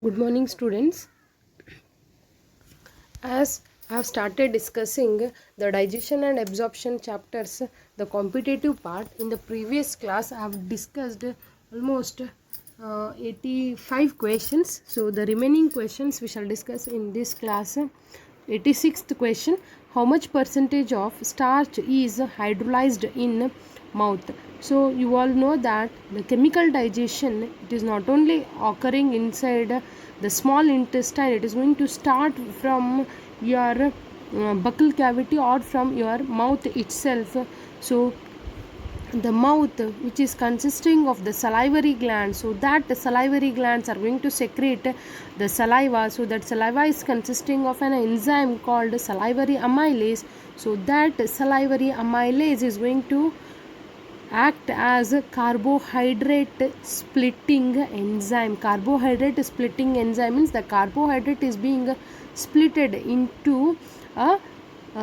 Good morning, students. As I have started discussing the digestion and absorption chapters, the competitive part, in the previous class I have discussed almost 85 questions. So the remaining questions we shall discuss in this class. 86th question: how much percentage of starch is hydrolyzed in mouth? So you all know that the chemical digestion, it is not only occurring inside the small intestine, it is going to start from your buccal cavity or from your mouth itself. So the mouth, which is consisting of the salivary glands, so that the salivary glands are going to secrete the saliva. So that saliva is consisting of an enzyme called salivary amylase. So that salivary amylase is going to act as a carbohydrate splitting enzyme. Carbohydrate splitting enzyme means the carbohydrate is being splitted into a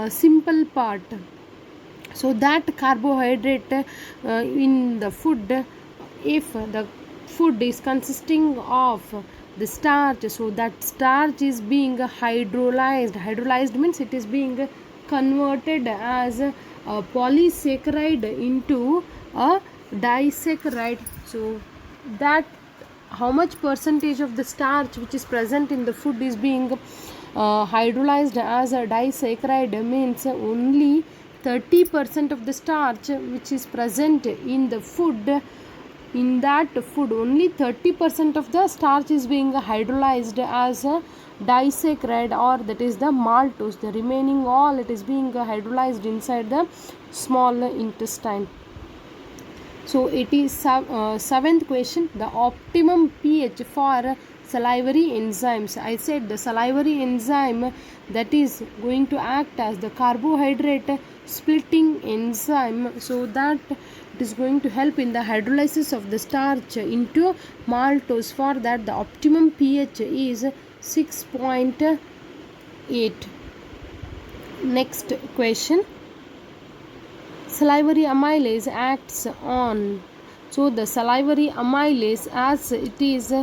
simple part. So that carbohydrate in the food, if the food is consisting of the starch, so that starch is being hydrolyzed means it is being converted as a polysaccharide into a disaccharide. So that how much percentage of the starch which is present in the food is being hydrolyzed as a disaccharide means only 30% of the starch which is present in the food. In that food, only 30% of the starch is being hydrolyzed as a disaccharide, or that is the maltose. The remaining all, it is being hydrolyzed inside the small intestine. So it is seventh question: the optimum pH for salivary enzymes. I said the salivary enzyme that is going to act as the carbohydrate splitting enzyme, so that it is going to help in the hydrolysis of the starch into maltose. For that, the optimum pH is 6.8. Next question: salivary amylase acts on. So the salivary amylase, as it is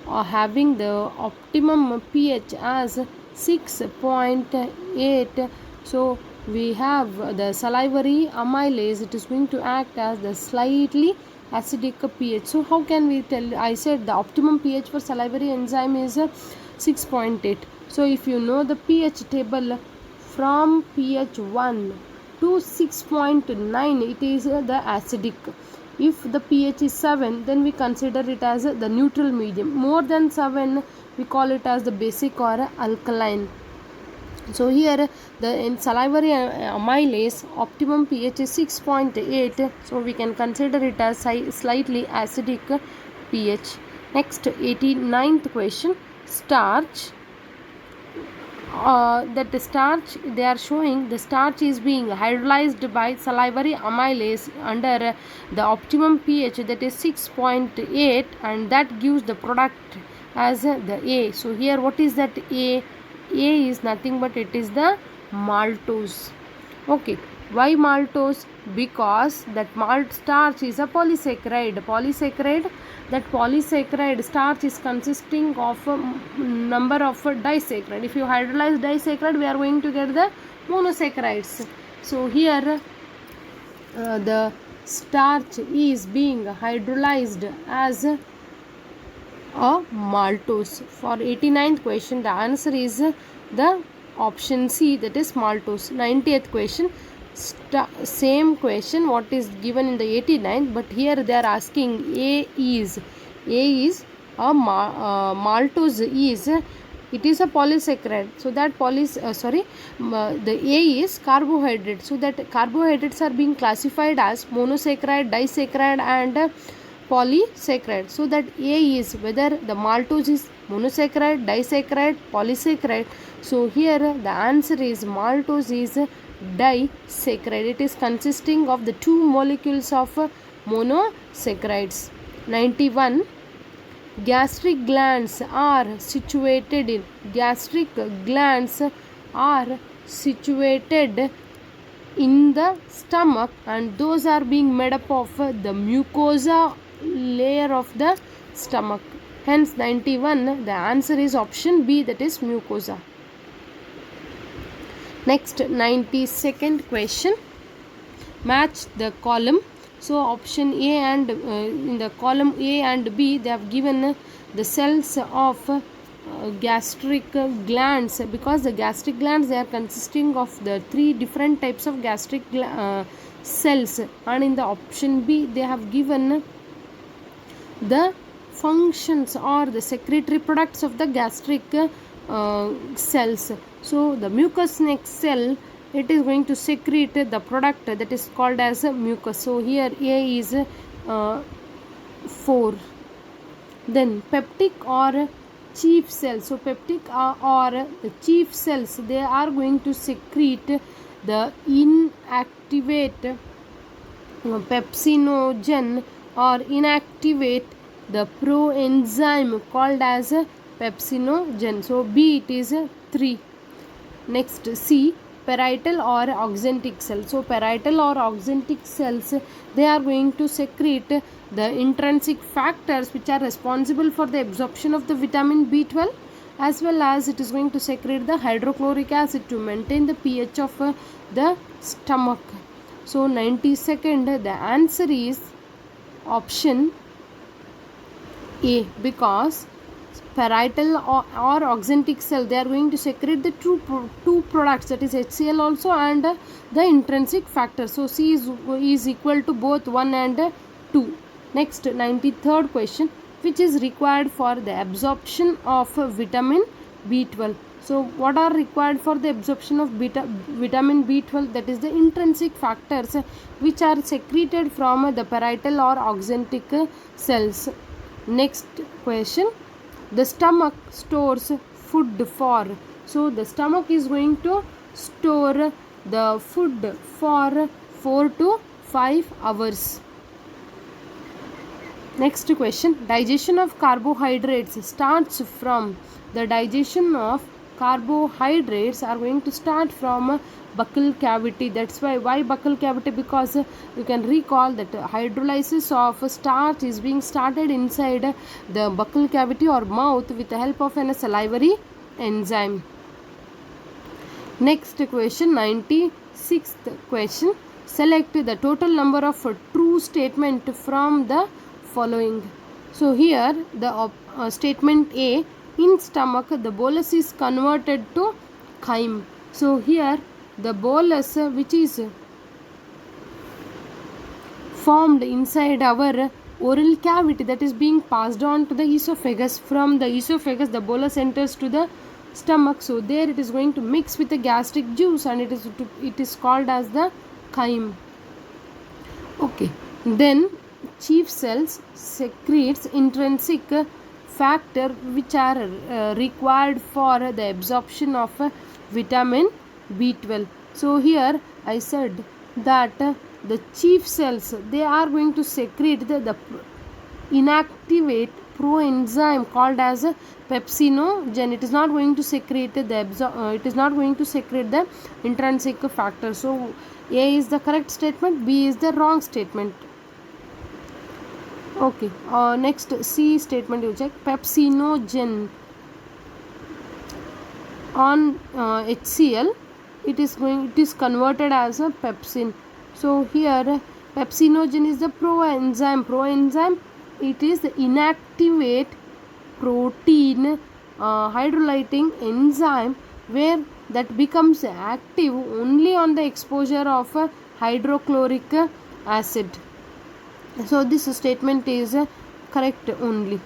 having the optimum pH as 6.8, so we have the salivary amylase, it is going to act as the slightly acidic pH. So how can we tell? I said the optimum pH for salivary enzyme is 6.8. So if you know the pH table, from pH 1 to 6.9, it is the acidic. If the pH is 7, then we consider it as the neutral medium. More than 7, we call it as the basic or alkaline. So here the salivary amylase optimum pH is 6.8, so we can consider it as slightly acidic pH. Next, 89th question: starch. That the starch, they are showing the starch is being hydrolyzed by salivary amylase under the optimum pH, that is 6.8, and that gives the product as the A. So here what is that A? A is nothing but it is the maltose. Okay, why maltose? Because that malt starch is a polysaccharide. That polysaccharide starch is consisting of a number of disaccharide. If you hydrolyze disaccharide, we are going to get the monosaccharides. So here the starch is being hydrolyzed as a maltose. For 89th question, the answer is the option C, that is maltose. 90th question, same question what is given in the 89th, but here they are asking A is a maltose is, it is a polysaccharide. So that the A is carbohydrate. So that carbohydrates are being classified as monosaccharide, disaccharide and polysaccharide. So that A is whether the maltose is monosaccharide, disaccharide, polysaccharide. So here the answer is maltose is disaccharide. It is consisting of the two molecules of monosaccharides. 91. Gastric glands are situated in the stomach, and those are being made up of the mucosa layer of the stomach. Hence 91, the answer is option B, that is mucosa. Next, 92nd question. Match the column. So option A and in the column A and B, they have given the cells of gastric glands, because the gastric glands, they are consisting of the 3 different types of gastric cells, and in the option B they have given the functions or the secretory products of the gastric cells. So the mucous neck cell, it is going to secrete the product that is called as mucus. So here A is 4. Then peptic or chief cells. So peptic or the chief cells, they are going to secrete the inactivate pepsinogen or inactivate the proenzyme called as pepsinogen. So B, it is 3. Next, C, parietal or auxentic cell. So parietal or auxentic cells, they are going to secrete the intrinsic factors which are responsible for the absorption of the vitamin B12, as well as it is going to secrete the hydrochloric acid to maintain the pH of the stomach. So 92nd, the answer is option A, because parietal or auxentic cell, they are going to secrete the two products, that is HCl also and the intrinsic factor. So C is equal to both 1 and 2. Next, 93rd question. Which is required for the absorption of vitamin B12? So what are required for the absorption of vitamin B12? That is the intrinsic factors which are secreted from the parietal or auxentic cells. Next question. The stomach stores food for. So the stomach is going to store the food for 4 to 5 hours. Next question. Digestion of carbohydrates starts from. The digestion of carbohydrates are going to start from buccal cavity. That's why buccal cavity, because you can recall that hydrolysis of starch is being started inside the buccal cavity or mouth with the help of a salivary enzyme. Next question, 96th question. Select the total number of true statement from the following. So here the statement A, in stomach the bolus is converted to chyme. So here the bolus which is formed inside our oral cavity, that is being passed on to the esophagus. From the esophagus the bolus enters to the stomach. So there it is going to mix with the gastric juice and it is called as the chyme. Okay, then chief cells secretes intrinsic factor which are required for the absorption of vitamin B12. So here I said that the chief cells, they are going to secrete the inactivate proenzyme called as pepsinogen. It is not going to secrete the intrinsic factor. So A is the correct statement, B is the wrong statement. Okay, next C statement you check. Pepsinogen on HCl, it is converted as a pepsin. So here pepsinogen is the proenzyme. It is the inactivate protein hydrolyzing enzyme, where that becomes active only on the exposure of hydrochloric acid. So this statement is correct only.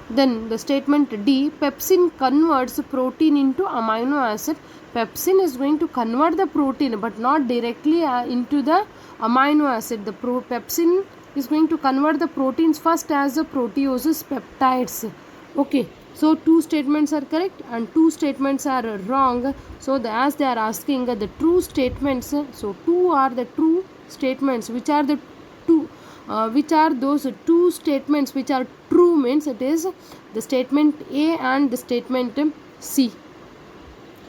Then the statement D, pepsin converts protein into amino acid. Pepsin is going to convert the protein but not directly into the amino acid. The pepsin is going to convert the proteins first as the proteases peptides. Okay, so 2 statements are correct and 2 statements are wrong. So as they are asking the true statements, so 2 are the true statements. Which are the two? Which are those 2 statements which are true? Means it is the statement A and the statement C.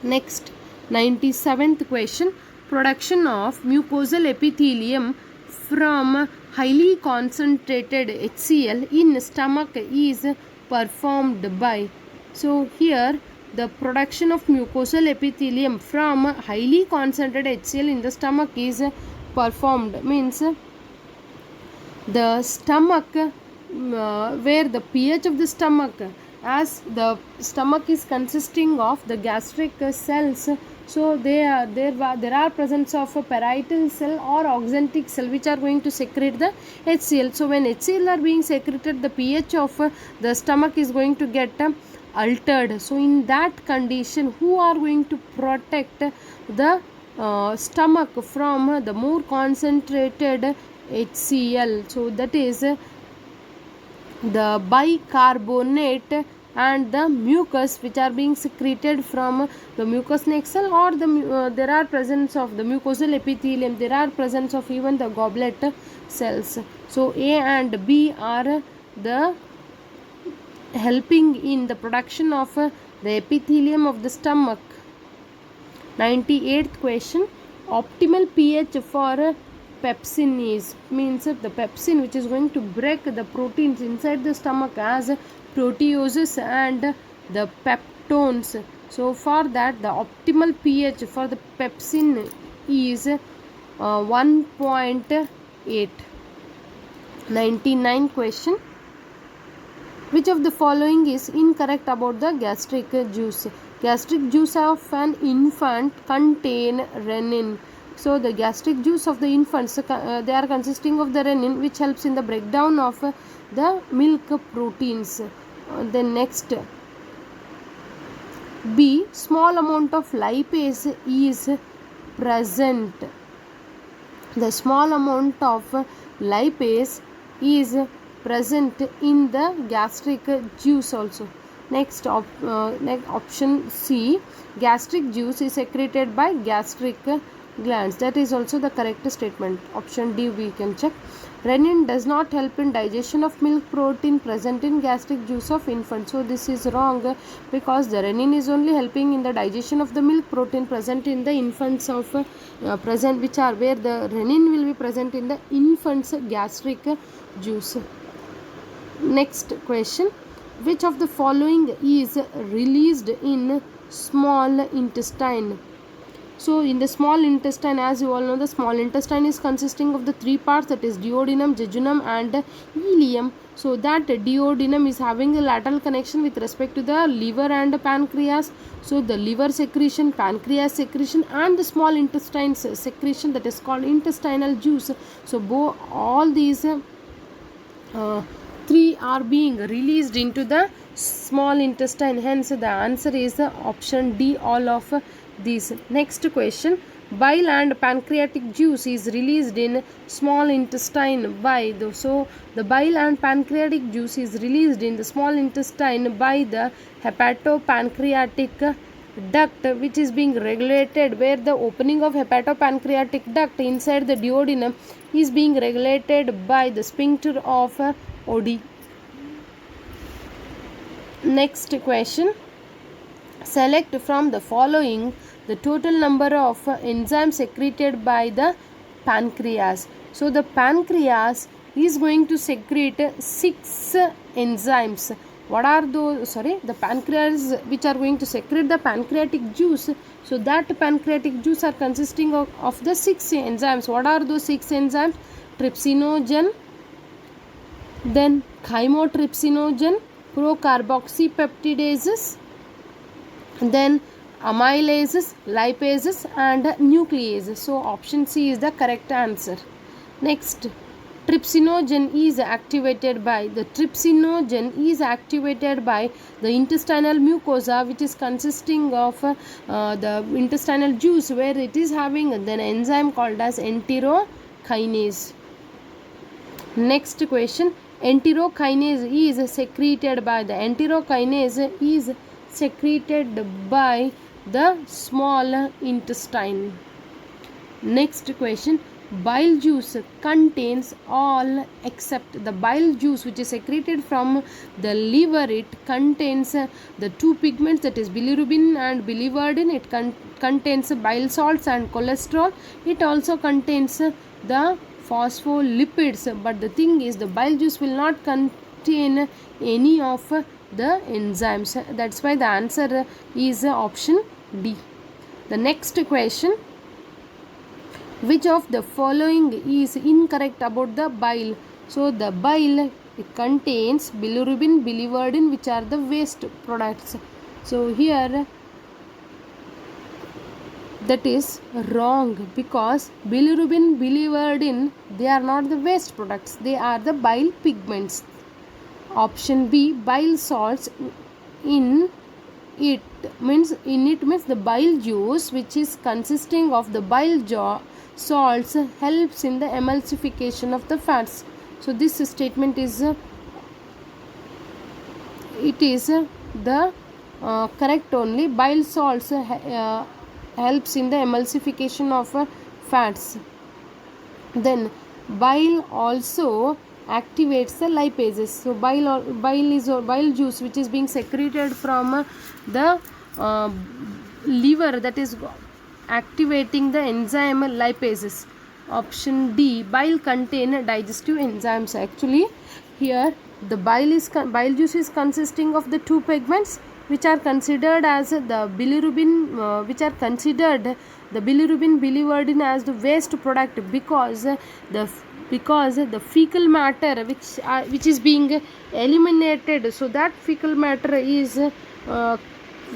Next, 97th question. Production of mucosal epithelium from highly concentrated HCl in stomach is performed by. So here the production of mucosal epithelium from highly concentrated HCl in the stomach is performed, means the stomach where the pH of the stomach, as the stomach is consisting of the gastric cells, so there are presence of a parietal cell or oxyntic cell which are going to secrete the HCl. So when HCl are being secreted, the pH of the stomach is going to get altered. So in that condition, who are going to protect the stomach from the more concentrated HCl? So that is the bicarbonate and the mucus which are being secreted from the mucous nexal, or the there are presence of the mucosal epithelium, there are presence of even the goblet cells. So A and B are the helping in the production of the epithelium of the stomach. 98th question, optimal pH for pepsin is, means the pepsin which is going to break the proteins inside the stomach as proteoses and the peptones. So for that, the optimal pH for the pepsin is 1.8. 99 question, which of the following is incorrect about the gastric juice? Gastric juice of an infant contain renin. So the gastric juice of the infants, they are consisting of the renin, which helps in the breakdown of the milk proteins. Then next, B, small amount of lipase is present. The small amount of lipase is present in the gastric juice also. Next option C, gastric juice is secreted by gastric glands. That is also the correct statement. Option D we can check. Renin does not help in digestion of milk protein present in gastric juice of infant. So this is wrong, because the renin is only helping in the digestion of the milk protein present in the infants of present, which are where the renin will be present in the infant's gastric juice. Next question, which of the following is released in small intestine? So in the small intestine, as you all know, the small intestine is consisting of the three parts, that is duodenum, jejunum and ileum. So that duodenum is having a lateral connection with respect to the liver and pancreas. So the liver secretion, pancreas secretion and the small intestine secretion, that is called intestinal juice. So all these three are being released into the small intestine. Hence the answer is option D, all of these. Next question, bile and pancreatic juice is released in small intestine by the, so the bile and pancreatic juice is released in the small intestine by the hepatopancreatic duct, which is being regulated, where the opening of hepatopancreatic duct inside the duodenum is being regulated by the sphincter of Oddi. Next question, select from the following the total number of enzymes secreted by the pancreas. So the pancreas is going to secrete 6 enzymes. What are those? The pancreas which are going to secrete the pancreatic juice. So that pancreatic juice are consisting of the 6 enzymes. What are those 6 enzymes? Trypsinogen, then chymotrypsinogen, procarboxypeptidases, then amylases, lipases and nucleases. So option C is the correct answer. Next, trypsinogen is activated by the intestinal mucosa, which is consisting of the intestinal juice, where it is having an enzyme called as enterokinase. Next question, enterokinase is secreted by the small intestine. Next question, bile juice contains all except the bile juice which is secreted from the liver. It contains the 2 pigments, that is bilirubin and biliverdin. It contains bile salts and cholesterol. It also contains the phospholipids, but the thing is the bile juice will not contain any of the enzymes. That's why the answer is option D. The next question, which of the following is incorrect about the bile? So the bile, it contains bilirubin, biliverdin, which are the waste products. So here that is wrong, because bilirubin, biliverdin, they are not the waste products, they are the bile pigments. Option B, bile salts in it means the bile juice, which is consisting of the bile salts, helps in the emulsification of the fats. So this statement is the correct only. Bile salts helps in the emulsification of fats. Then bile also activates the lipases. So bile juice, which is being secreted from the liver, that is activating the enzyme lipases. Option D, bile contain digestive enzymes. Actually here the bile juice is consisting of the two pigments which are considered as the bilirubin, biliverdin as the waste product, because the fecal matter which is being eliminated, so that fecal matter is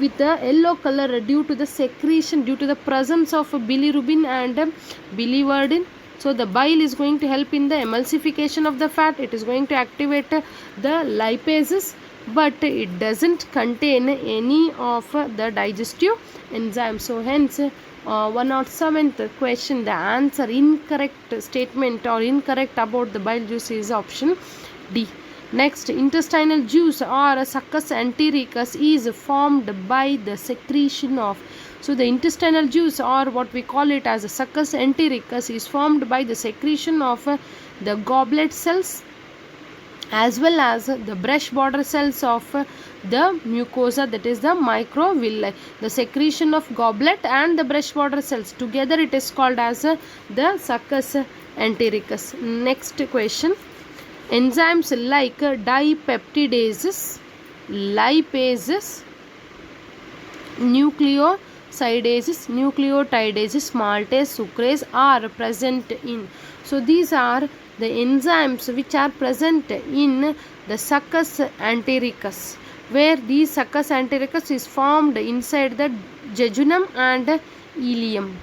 with the yellow color due to the secretion, due to the presence of bilirubin and biliverdin. So the bile is going to help in the emulsification of the fat. It is going to activate the lipases, but it doesn't contain any of the digestive enzymes. So hence 107th question, the answer incorrect statement or incorrect about the bile juice is option D. Next, intestinal juice or succus entericus is formed by the secretion of. So the intestinal juice, or what we call it as a succus entericus, is formed by the secretion of the goblet cells as well as the brush border cells of the mucosa, that is the microvilli. The secretion of goblet and the brush border cells together, it is called as the succus entericus. Next question, enzymes like dipeptidases, lipases, nucleosidases, maltase, sucrase are present in. So these are the enzymes which are present in the succus entericus, where these succus entericus is formed inside the jejunum and ileum.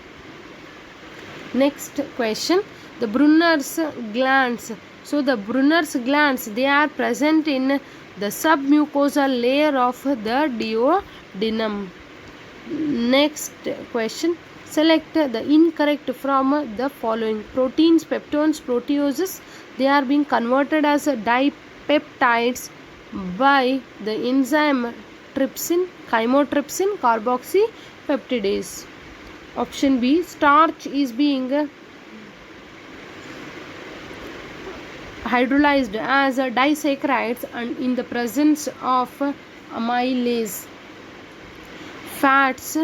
Next question, the Brunner's glands. So the Brunner's glands, they are present in the submucosal layer of the duodenum. Next question, select the incorrect from the following. Proteins, peptones, proteoses, they are being converted as dipeptides by the enzyme trypsin, chymotrypsin, carboxypeptidase. Option B, starch is being hydrolyzed as disaccharides and in the presence of amylase. Fats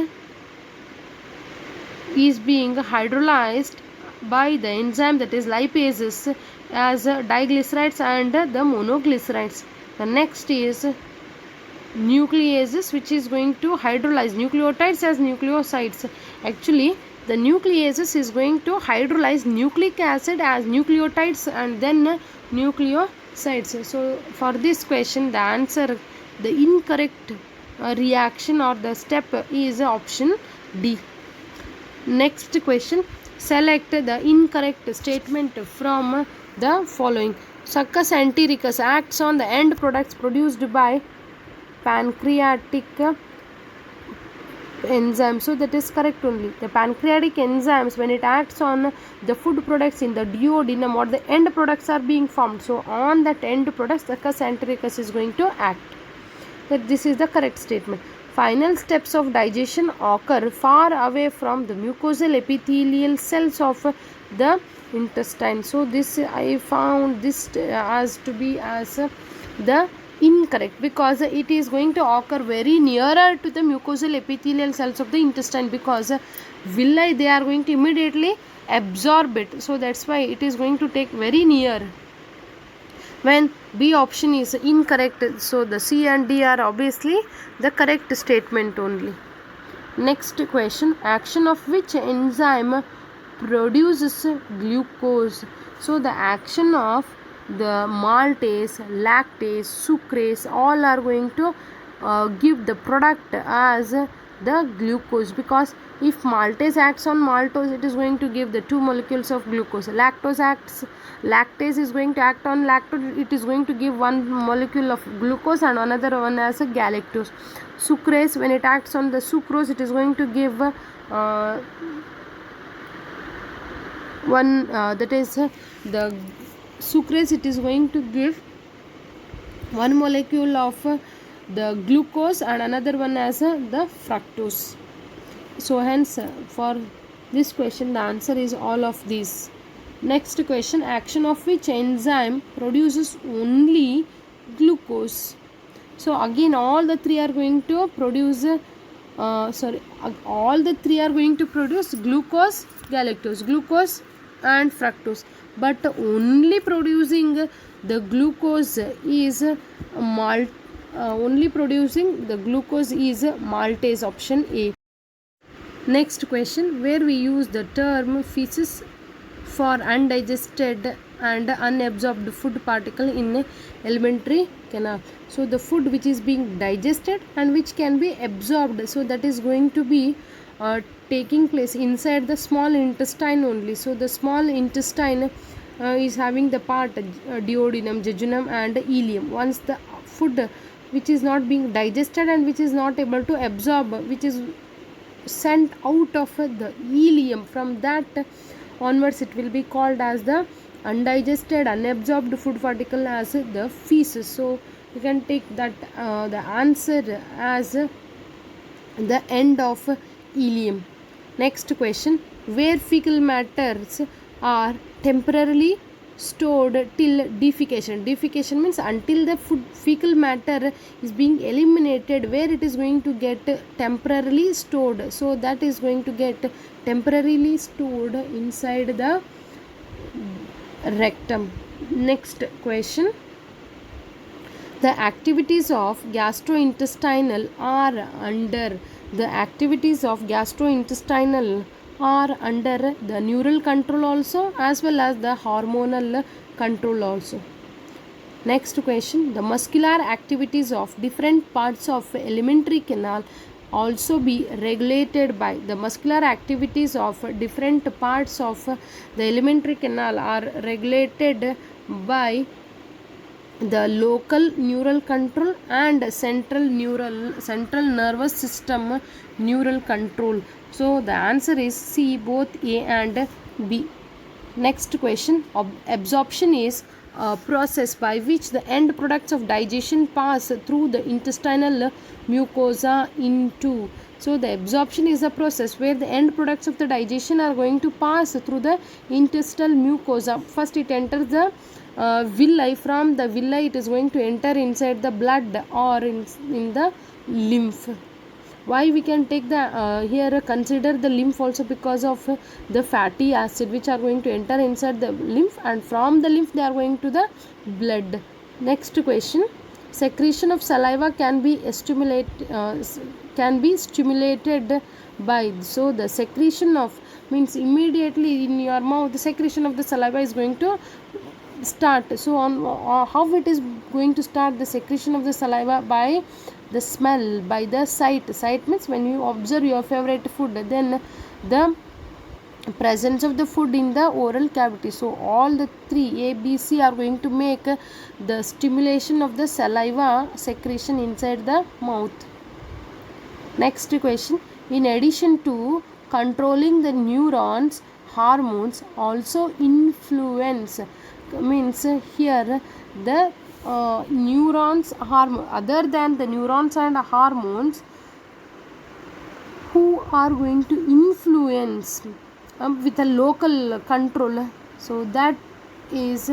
is being hydrolyzed by the enzyme, that is lipases, as diglycerides and the monoglycerides. The next is nucleases, which is going to hydrolyze nucleotides as nucleosides. Actually the nucleases is going to hydrolyze nucleic acid as nucleotides and then nucleosides. So for this question, the answer, the incorrect reaction or the step is option D. Next question, select the incorrect statement from the following. Succus entericus acts on the end products produced by pancreatic enzymes. So that is correct only. The pancreatic enzymes, when it acts on the food products in the duodenum, or the end products are being formed. So on that end products, succus entericus is going to act. That this is the correct statement. Final steps of digestion occur far away from the mucosal epithelial cells of the intestine. So this I found this as to be as the incorrect, because it is going to occur very nearer to the mucosal epithelial cells of the intestine, because villi, they are going to immediately absorb it. So that's why it is going to take very near. When B option is incorrect. So the C and D are obviously the correct statement only. Next question, action of which enzyme produces glucose? So the action of the maltase, lactase, sucrase, all are going to give the product as the glucose, because if maltase acts on maltose, it is going to give the 2 molecules of glucose. Lactase is going to act on lactose, it is going to give 1 molecule of glucose and another one as a galactose. Sucrase, when it acts on the sucrose, it is going to give that is the sucrase, it is going to give 1 molecule of the glucose and another one as the fructose. So hence for this question the answer is all of these. Next question, action of which enzyme produces only glucose? So again all the three are going to produce all the three are going to produce glucose, galactose, glucose and fructose, but only producing the glucose is maltase, option A. Next question, where we use the term feces for undigested and unabsorbed food particle in alimentary canal. So the food which is being digested and which can be absorbed, so that is going to be taking place inside the small intestine only. So the small intestine is having the part duodenum, jejunum and ileum. Once the food which is not being digested and which is not able to absorb, which is sent out of the ileum, from that onwards it will be called as the undigested unabsorbed food particle as the feces. So you can take that the answer as the end of ileum. Next question, where fecal matters are temporarily stored till defecation. Defecation means until the fecal matter is being eliminated, where it is going to get temporarily stored. So that is going to get temporarily stored inside the rectum. Next question, the activities of gastrointestinal are under the neural control also, as well as the hormonal control also. Next question, the muscular activities of different parts of alimentary canal also be regulated by the muscular activities of different parts of the alimentary canal are regulated by the local neural control and central nervous system neural control. So the answer is C, both A and B. Next question, absorption is a process by which the end products of digestion pass through the intestinal mucosa into. So the absorption is a process where the end products of the digestion are going to pass through the intestinal mucosa. First it enters the villi. From the villi it is going to enter inside the blood or in the lymph. Why we can take the here consider the lymph also, because of the fatty acid which are going to enter inside the lymph, and from the lymph they are going to the blood. Next question, secretion of saliva can be stimulated by. So the secretion of means immediately in your mouth the secretion of the saliva is going to start. So on how it is going to start the secretion of the saliva? By the smell, by the sight means when you observe your favorite food, then the presence of the food in the oral cavity. So all the three A, B, C are going to make the stimulation of the saliva secretion inside the mouth. Next question, in addition to controlling the neurons, hormones also influence, means here the neurons, hormone, other than the neurons and hormones, who are going to influence with a local control. So that is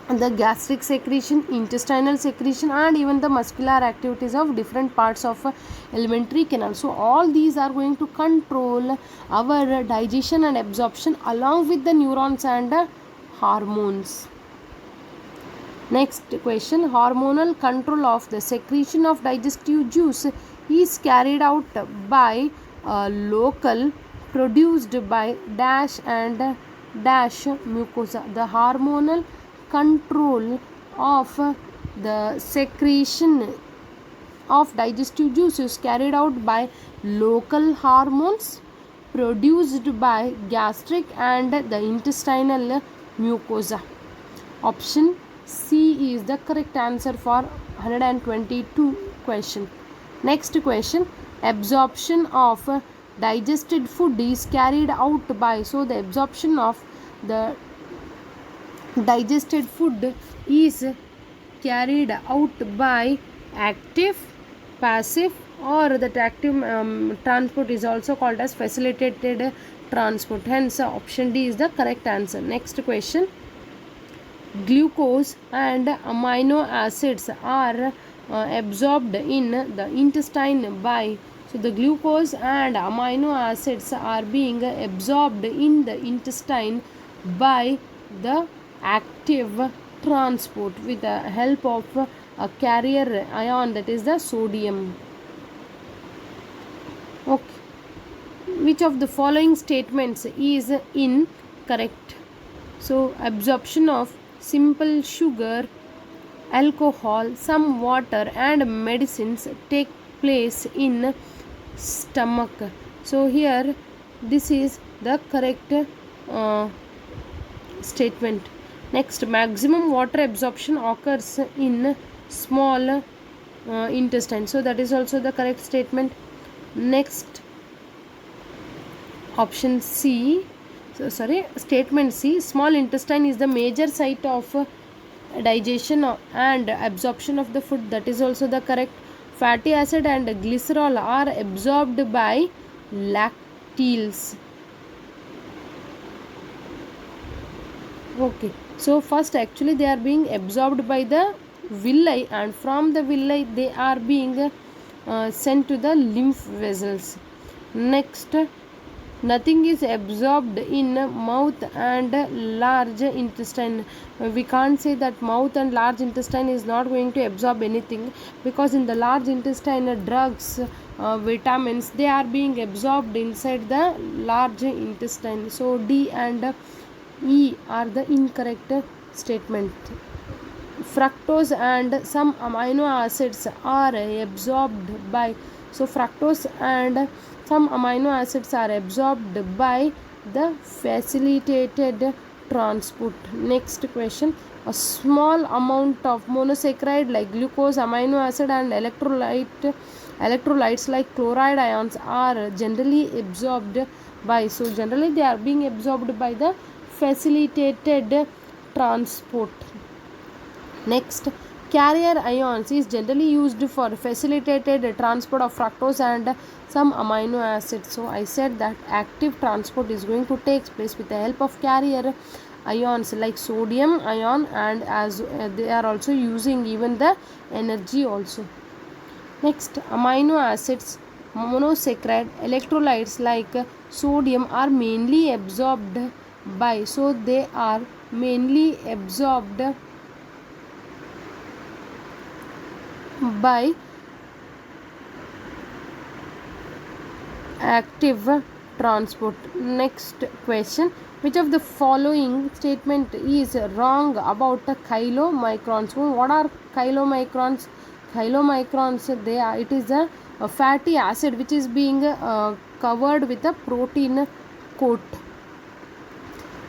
the gastric secretion, intestinal secretion and even the muscular activities of different parts of alimentary canal. So all these are going to control our digestion and absorption along with the neurons and hormones. Next question, hormonal control of the secretion of digestive juice is carried out by a local produced by dash and dash mucosa. The hormonal control of the secretion of digestive juice is carried out by local hormones produced by gastric and the intestinal mucosa. Option C is the correct answer for 122 question. Next question, absorption of digested food is carried out by, so the absorption of the digested food is carried out by active, passive, or that active transport is also called as facilitated transport. Hence option D is the correct answer. Next question, glucose and amino acids are absorbed in the intestine by, so the glucose and amino acids are being absorbed in the intestine by the active transport with the help of a carrier ion, that is the sodium. Okay, which of the following statements is incorrect? So absorption of simple sugar, alcohol, some water and medicines take place in stomach. So here this is the correct statement. Next, maximum water absorption occurs in small intestine. So that is also the correct statement. Next, option C, statement C, small intestine is the major site of digestion and absorption of the food. That is also the correct. Fatty acid and glycerol are absorbed by lacteals. Okay, so first actually they are being absorbed by the villi, and from the villi they are being sent to the lymph vessels. Next, nothing is absorbed in mouth and large intestine. We can't say that mouth and large intestine is not going to absorb anything, because in the large intestine drugs, vitamins, they are being absorbed inside the large intestine. So D and E are the incorrect statement. Fructose and some amino acids are absorbed by, so fructose and some amino acids are absorbed by the facilitated transport. Next question, a small amount of monosaccharide like glucose, amino acid and electrolytes like chloride ions are generally absorbed by, so generally they are being absorbed by the facilitated transport. Next, carrier ions is generally used for facilitated transport of fructose and some amino acids. So I said that active transport is going to take place with the help of carrier ions like sodium ion, and as they are also using even the energy also. Next, amino acids, monosaccharide, electrolytes like sodium are mainly absorbed by, so they are mainly absorbed by active transport. Next question, which of the following statement is wrong about the chylomicrons? So what are chylomicrons? Chylomicrons, they are, it is a fatty acid which is being covered with a protein coat.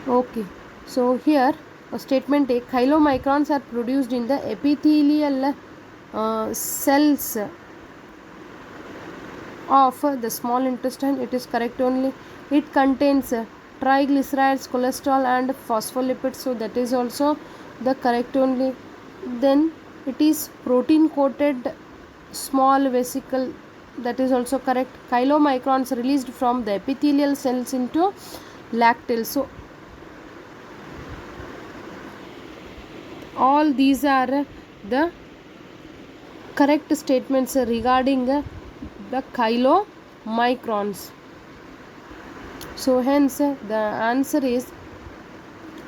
Okay, so here statement A, chylomicrons are produced in the epithelial cells of the small intestine. It is correct only. It contains triglycerides, cholesterol and phospholipids, so that is also the correct only. Then it is protein coated small vesicle, that is also correct. Chylomicrons released from the epithelial cells into lacteal. So all these are the correct statements regarding the chylomicrons. So hence the answer is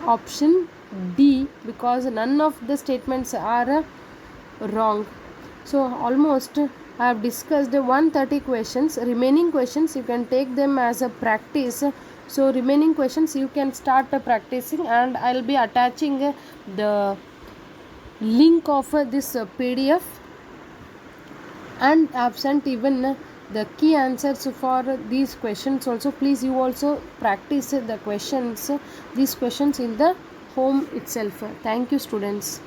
option D because none of the statements are wrong. So almost I have discussed 130 questions. Remaining questions you can take them as a practice. So remaining questions you can start practicing, and I'll be attaching the link of this PDF, and I have sent even the key answers for these questions also. Please you also practice the questions, these questions in the home itself. Thank you students.